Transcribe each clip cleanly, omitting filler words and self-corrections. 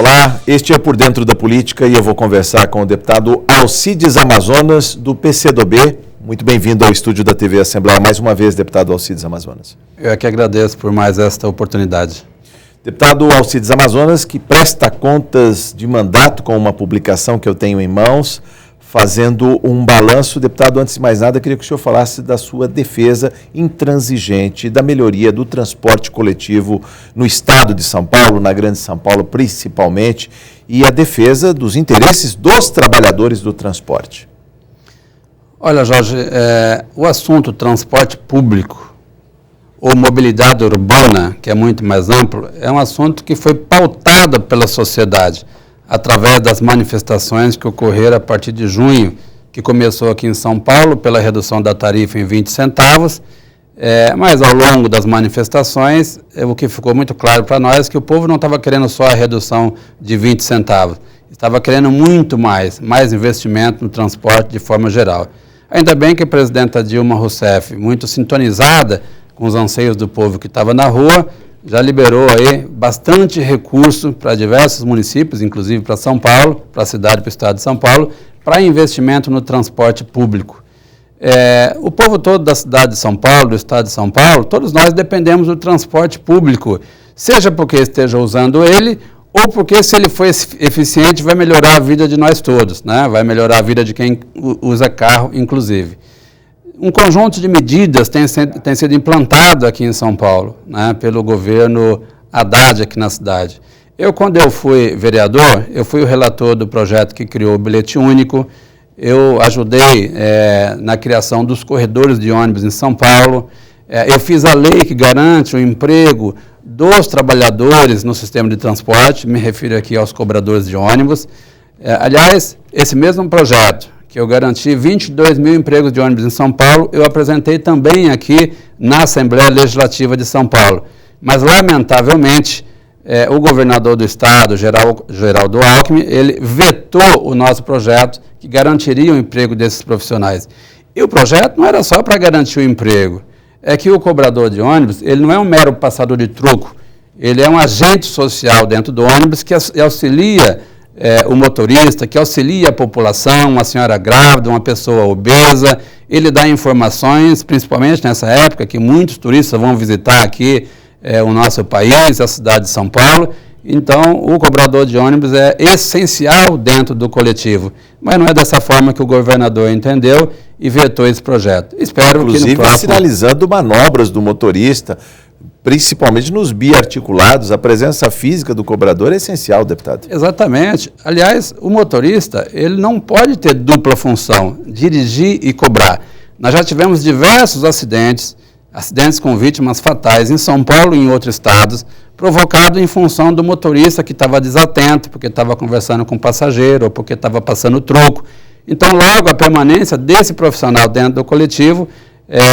Olá, este é Por Dentro da Política e eu vou conversar com o deputado Alcides Amazonas, do PCdoB. Muito bem-vindo ao estúdio da TV Assembleia mais uma vez, deputado Alcides Amazonas. Eu é que agradeço por mais esta oportunidade. Deputado Alcides Amazonas, que presta contas de mandato com uma publicação que eu tenho em mãos, fazendo um balanço. Deputado, antes de mais nada, queria que o senhor falasse da sua defesa intransigente da melhoria do transporte coletivo no estado de São Paulo, na Grande São Paulo principalmente, e a defesa dos interesses dos trabalhadores do transporte. Olha, Jorge, o assunto transporte público ou mobilidade urbana, que é muito mais amplo, é um assunto que foi pautado pela sociedade através das manifestações que ocorreram a partir de junho, que começou aqui em São Paulo pela redução da tarifa em 20 centavos, mas ao longo das manifestações, o que ficou muito claro para nós é que o povo não estava querendo só a redução de 20 centavos, estava querendo muito mais investimento no transporte de forma geral. Ainda bem que a presidenta Dilma Rousseff, muito sintonizada com os anseios do povo que estava na rua, já liberou aí bastante recurso para diversos municípios, inclusive para São Paulo, para a cidade e para o estado de São Paulo, para investimento no transporte público. O povo todo da cidade de São Paulo, do estado de São Paulo, todos nós dependemos do transporte público, seja porque esteja usando ele, ou porque se ele for eficiente vai melhorar a vida de nós todos, né? Vai melhorar a vida de quem usa carro, inclusive. Um conjunto de medidas tem sido implantado aqui em São Paulo, né, pelo governo Haddad aqui na cidade. Quando eu fui vereador, eu fui o relator do projeto que criou o bilhete único, eu ajudei na criação dos corredores de ônibus em São Paulo, eu fiz a lei que garante o emprego dos trabalhadores no sistema de transporte, me refiro aqui aos cobradores de ônibus. Aliás, esse mesmo projeto, que eu garanti 22 mil empregos de ônibus em São Paulo, eu apresentei também aqui na Assembleia Legislativa de São Paulo. Mas, lamentavelmente, o governador do estado, Geraldo Alckmin, ele vetou o nosso projeto que garantiria o emprego desses profissionais. E o projeto não era só para garantir o emprego, é que o cobrador de ônibus, ele não é um mero passador de troco, ele é um agente social dentro do ônibus que auxilia o motorista, que auxilia a população, uma senhora grávida, uma pessoa obesa, ele dá informações, principalmente nessa época que muitos turistas vão visitar aqui o nosso país, a cidade de São Paulo. Então, o cobrador de ônibus é essencial dentro do coletivo, mas não é dessa forma que o governador entendeu e vetou esse projeto. Espero inclusive, que no próximo... sinalizando manobras do motorista, principalmente nos biarticulados, a presença física do cobrador é essencial, deputado. Exatamente. Aliás, o motorista, ele não pode ter dupla função, dirigir e cobrar. Nós já tivemos diversos acidentes com vítimas fatais em São Paulo e em outros estados, provocado em função do motorista que estava desatento, porque estava conversando com o passageiro ou porque estava passando troco. Então, logo, a permanência desse profissional dentro do coletivo,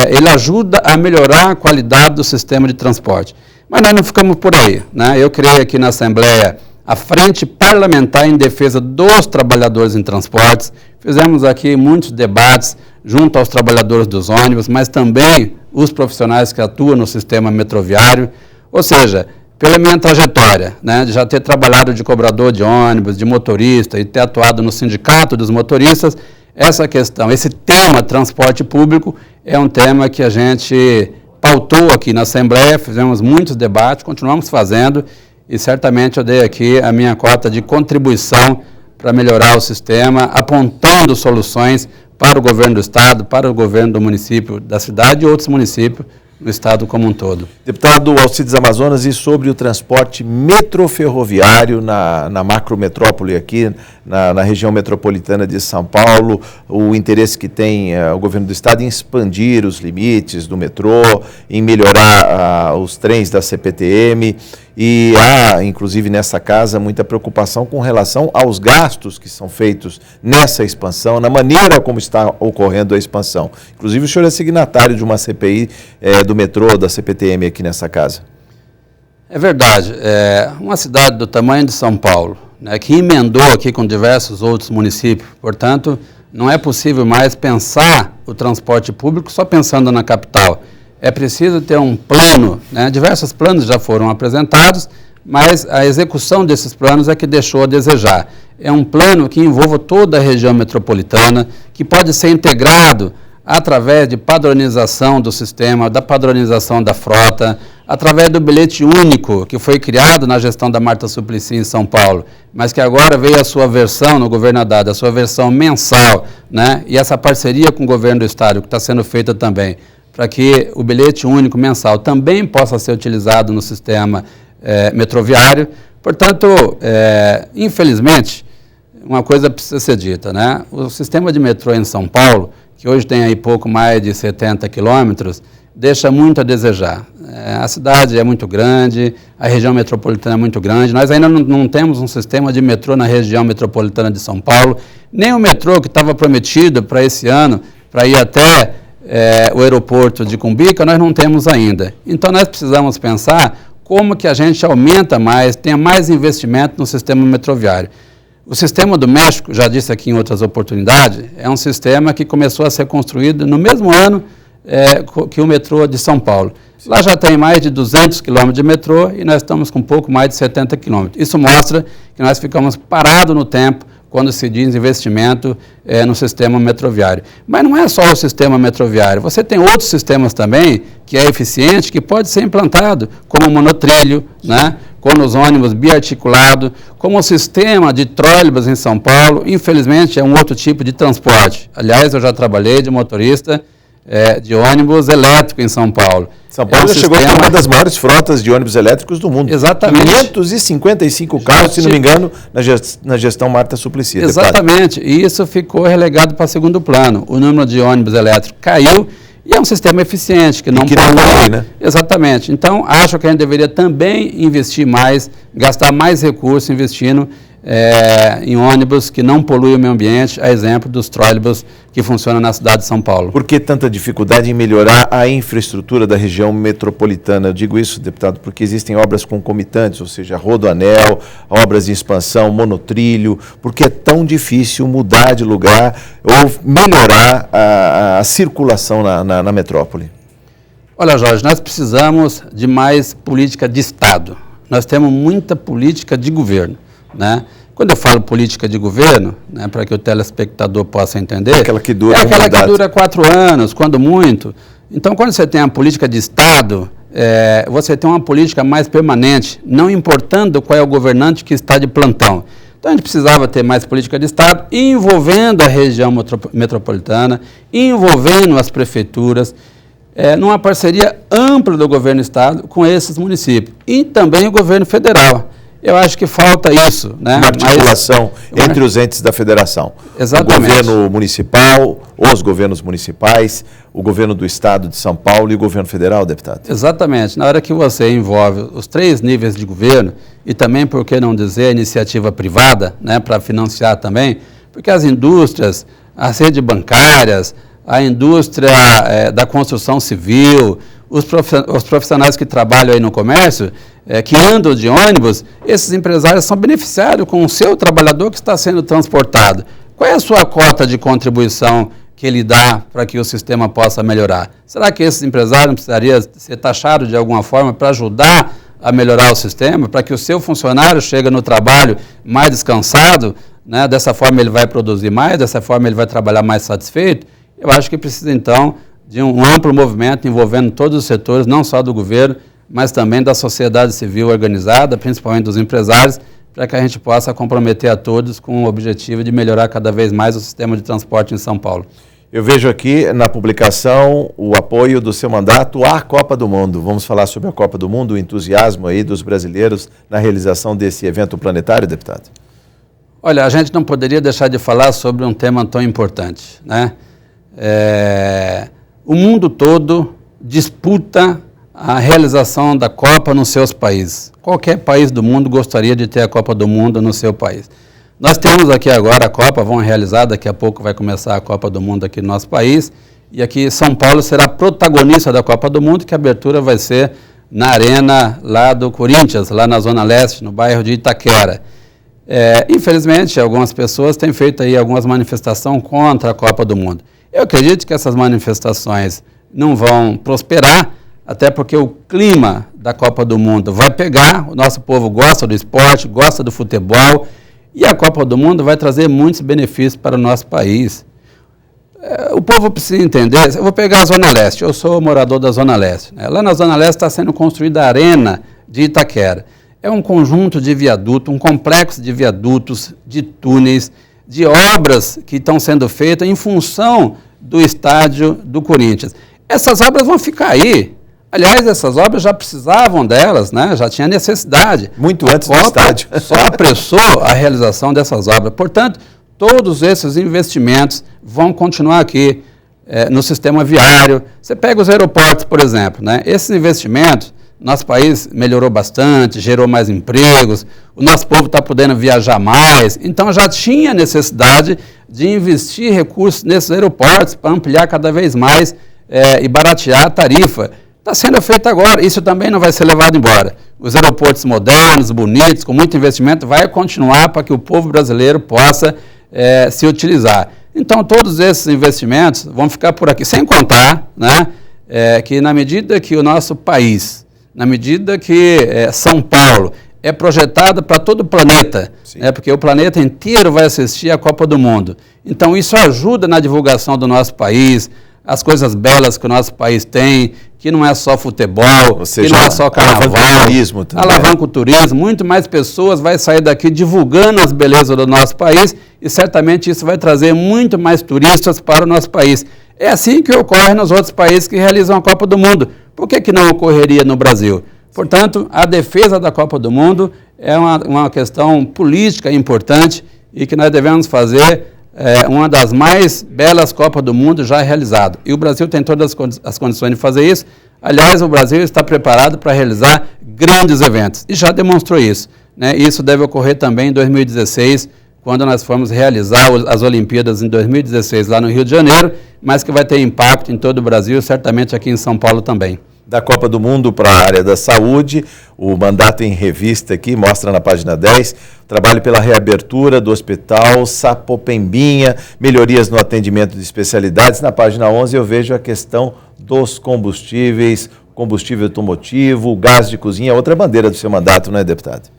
ele ajuda a melhorar a qualidade do sistema de transporte. Mas nós não ficamos por aí, né? Eu criei aqui na Assembleia a Frente Parlamentar em Defesa dos Trabalhadores em Transportes. Fizemos aqui muitos debates junto aos trabalhadores dos ônibus, mas também os profissionais que atuam no sistema metroviário. Ou seja, pela minha trajetória, né, de já ter trabalhado de cobrador de ônibus, de motorista e ter atuado no sindicato dos motoristas, essa questão, esse tema transporte público é um tema que a gente pautou aqui na Assembleia, fizemos muitos debates, continuamos fazendo e certamente eu dei aqui a minha cota de contribuição para melhorar o sistema, apontando soluções para o governo do estado, para o governo do município, da cidade e outros municípios no estado como um todo. Deputado Alcides Amazonas, e sobre o transporte metroferroviário na macrometrópole aqui, na região metropolitana de São Paulo, o interesse que tem o governo do estado em expandir os limites do metrô, em melhorar os trens da CPTM, e há, inclusive nessa casa, muita preocupação com relação aos gastos que são feitos nessa expansão, na maneira como está ocorrendo a expansão. Inclusive o senhor é signatário de uma CPI do metrô, da CPTM aqui nessa casa. É verdade. Uma cidade do tamanho de São Paulo, né, que emendou aqui com diversos outros municípios, portanto, não é possível mais pensar o transporte público só pensando na capital. É preciso ter um plano, né, diversos planos já foram apresentados, mas a execução desses planos é que deixou a desejar. É um plano que envolve toda a região metropolitana, que pode ser integrado através de padronização do sistema, da padronização da frota, através do bilhete único, que foi criado na gestão da Marta Suplicy em São Paulo, mas que agora veio a sua versão no governo Haddad, a sua versão mensal, né? E essa parceria com o governo do Estado, que está sendo feita também, para que o bilhete único mensal também possa ser utilizado no sistema metroviário. Portanto, infelizmente, uma coisa precisa ser dita, né? O sistema de metrô em São Paulo, que hoje tem aí pouco mais de 70 quilômetros, deixa muito a desejar. A cidade é muito grande, a região metropolitana é muito grande, nós ainda não temos um sistema de metrô na região metropolitana de São Paulo, nem o metrô que estava prometido para esse ano, para ir até o aeroporto de Cumbica, nós não temos ainda. Então nós precisamos pensar como que a gente aumenta mais, tenha mais investimento no sistema metroviário. O sistema do México, já disse aqui em outras oportunidades, é um sistema que começou a ser construído no mesmo ano que o metrô de São Paulo. Lá já tem mais de 200 quilômetros de metrô e nós estamos com um pouco mais de 70 quilômetros. Isso mostra que nós ficamos parados no tempo quando se diz investimento no sistema metroviário. Mas não é só o sistema metroviário, você tem outros sistemas também que é eficiente, que pode ser implantado, como o monotrilho, né? Como os ônibus biarticulados, como o sistema de trólebus em São Paulo. Infelizmente é um outro tipo de transporte. Aliás, eu já trabalhei de motorista de ônibus elétrico em São Paulo. São Paulo já chegou a ser uma das maiores frotas de ônibus elétricos do mundo. Exatamente. 555 carros, se não me engano, na gestão Marta Suplicy. Exatamente. E isso ficou relegado para segundo plano. O número de ônibus elétricos caiu e é um sistema eficiente, que não polui, né? Exatamente. Então, acho que a gente deveria também investir mais, gastar mais recursos investindo em ônibus que não poluem o meio ambiente, a exemplo dos trólebus que funcionam na cidade de São Paulo. Por que tanta dificuldade em melhorar a infraestrutura da região metropolitana? Eu digo isso, deputado, porque existem obras concomitantes, ou seja, rodoanel, obras de expansão, monotrilho. Por que é tão difícil mudar de lugar ou melhorar a circulação na metrópole? Olha, Jorge, nós precisamos de mais política de Estado. Nós temos muita política de governo, né? Quando eu falo política de governo, né, para que o telespectador possa entender, aquela que dura que dura 4 anos, quando muito. Então, quando você tem a política de Estado, você tem uma política mais permanente, não importando qual é o governante que está de plantão. Então, a gente precisava ter mais política de Estado, envolvendo a região metropolitana, envolvendo as prefeituras, numa parceria ampla do governo do Estado com esses municípios. E também o governo federal. Eu acho que falta isso, né? Uma articulação entre os entes da federação. Exatamente. O governo municipal, os governos municipais, o governo do Estado de São Paulo e o governo federal, deputado. Exatamente. Na hora que você envolve os 3 níveis de governo e também, por que não dizer, a iniciativa privada, né, para financiar também, porque as indústrias, as redes bancárias, a indústria da construção civil, os profissionais que trabalham aí no comércio, que andam de ônibus, esses empresários são beneficiados com o seu trabalhador que está sendo transportado. Qual é a sua cota de contribuição que ele dá para que o sistema possa melhorar? Será que esses empresários não precisariam ser taxados de alguma forma para ajudar a melhorar o sistema, para que o seu funcionário chegue no trabalho mais descansado, né? Dessa forma ele vai produzir mais, dessa forma ele vai trabalhar mais satisfeito? Eu acho que precisa, então, de um amplo movimento envolvendo todos os setores, não só do governo, mas também da sociedade civil organizada, principalmente dos empresários, para que a gente possa comprometer a todos com o objetivo de melhorar cada vez mais o sistema de transporte em São Paulo. Eu vejo aqui na publicação o apoio do seu mandato à Copa do Mundo. Vamos falar sobre a Copa do Mundo, o entusiasmo aí dos brasileiros na realização desse evento planetário, deputado? Olha, a gente não poderia deixar de falar sobre um tema tão importante, né? O mundo todo disputa a realização da Copa nos seus países. Qualquer país do mundo gostaria de ter a Copa do Mundo no seu país. Nós temos aqui agora a Copa, vamos realizar, daqui a pouco vai começar a Copa do Mundo aqui no nosso país, e aqui São Paulo será protagonista da Copa do Mundo, que a abertura vai ser na arena lá do Corinthians, lá na Zona Leste, no bairro de Itaquera. Infelizmente, algumas pessoas têm feito aí algumas manifestações contra a Copa do Mundo. Eu acredito que essas manifestações não vão prosperar, até porque o clima da Copa do Mundo vai pegar, o nosso povo gosta do esporte, gosta do futebol, e a Copa do Mundo vai trazer muitos benefícios para o nosso país. O povo precisa entender, eu vou pegar a Zona Leste, eu sou morador da Zona Leste, né? Lá na Zona Leste está sendo construída a Arena de Itaquera. É um conjunto de viadutos, um complexo de viadutos, de túneis, de obras que estão sendo feitas em função do estádio do Corinthians. Essas obras vão ficar aí. Aliás, essas obras já precisavam delas, né? Já tinha necessidade. Muito antes do estádio. Só apressou a realização dessas obras. Portanto, todos esses investimentos vão continuar aqui no sistema viário. Você pega os aeroportos, por exemplo, né? Esses investimentos, nosso país melhorou bastante, gerou mais empregos, o nosso povo está podendo viajar mais, então já tinha necessidade de investir recursos nesses aeroportos para ampliar cada vez mais e baratear a tarifa. Está sendo feito agora, isso também não vai ser levado embora. Os aeroportos modernos, bonitos, com muito investimento, vai continuar para que o povo brasileiro possa se utilizar. Então, todos esses investimentos vão ficar por aqui, sem contar, né, que na medida que o nosso país, na medida que São Paulo é projetada para todo o planeta, né, porque o planeta inteiro vai assistir à Copa do Mundo. Então, isso ajuda na divulgação do nosso país, as coisas belas que o nosso país tem, que não é só futebol, seja, que não é só carnaval, alavanca o turismo, muito mais pessoas vão sair daqui divulgando as belezas do nosso país e certamente isso vai trazer muito mais turistas para o nosso país. É assim que ocorre nos outros países que realizam a Copa do Mundo. Por que não ocorreria no Brasil? Portanto, a defesa da Copa do Mundo é uma questão política importante e que nós devemos fazer uma das mais belas Copas do Mundo já realizada. E o Brasil tem todas as condições de fazer isso. Aliás, o Brasil está preparado para realizar grandes eventos e já demonstrou isso, né? Isso deve ocorrer também em 2016, quando nós formos realizar as Olimpíadas em 2016 lá no Rio de Janeiro, mas que vai ter impacto em todo o Brasil, certamente aqui em São Paulo também. Da Copa do Mundo para a área da saúde, o mandato em revista aqui mostra na página 10, trabalho pela reabertura do Hospital Sapopembinha, melhorias no atendimento de especialidades. Na página 11 eu vejo a questão dos combustíveis, combustível automotivo, gás de cozinha, outra bandeira do seu mandato, não é, deputado?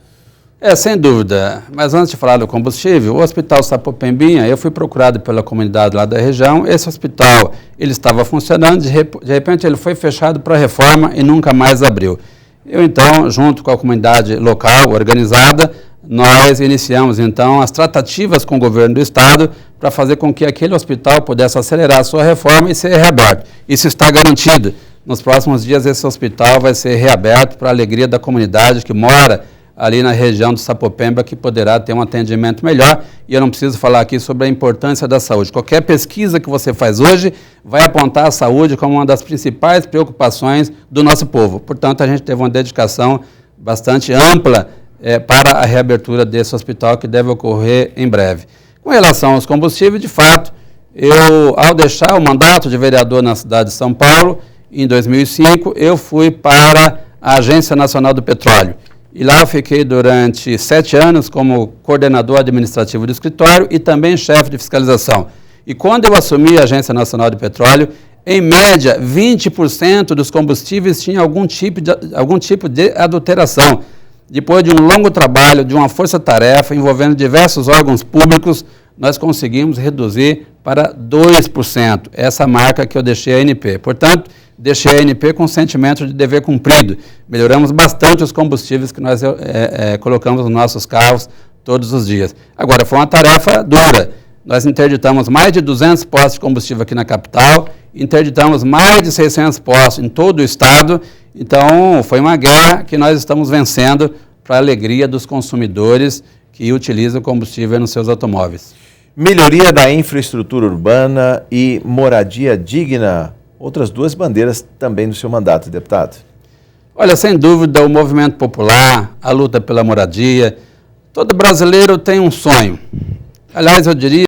Sem dúvida. Mas antes de falar do combustível, o Hospital Sapopembinha, eu fui procurado pela comunidade lá da região, esse hospital, ele estava funcionando, de repente ele foi fechado para reforma e nunca mais abriu. Eu então, junto com a comunidade local, organizada, nós iniciamos então as tratativas com o governo do estado para fazer com que aquele hospital pudesse acelerar a sua reforma e ser reaberto. Isso está garantido. Nos próximos dias esse hospital vai ser reaberto para a alegria da comunidade que mora ali na região do Sapopemba, que poderá ter um atendimento melhor. E eu não preciso falar aqui sobre a importância da saúde. Qualquer pesquisa que você faz hoje vai apontar a saúde como uma das principais preocupações do nosso povo. Portanto, a gente teve uma dedicação bastante ampla para a reabertura desse hospital, que deve ocorrer em breve. Com relação aos combustíveis, de fato, eu, ao deixar o mandato de vereador na cidade de São Paulo, em 2005, eu fui para a Agência Nacional do Petróleo. E lá eu fiquei durante 7 anos como coordenador administrativo do escritório e também chefe de fiscalização. E quando eu assumi a Agência Nacional de Petróleo, em média, 20% dos combustíveis tinham algum tipo de adulteração. Depois de um longo trabalho, de uma força-tarefa envolvendo diversos órgãos públicos, nós conseguimos reduzir para 2%, essa marca que eu deixei a ANP. Portanto, deixei a ANP com sentimento de dever cumprido. Melhoramos bastante os combustíveis que nós colocamos nos nossos carros todos os dias. Agora, foi uma tarefa dura. Nós interditamos mais de 200 postos de combustível aqui na capital, interditamos mais de 600 postos em todo o estado. Então, foi uma guerra que nós estamos vencendo para a alegria dos consumidores que utilizam combustível nos seus automóveis. Melhoria da infraestrutura urbana e moradia digna. Outras duas bandeiras também do seu mandato, deputado. Olha, sem dúvida, o movimento popular, a luta pela moradia, todo brasileiro tem um sonho. Aliás, eu diria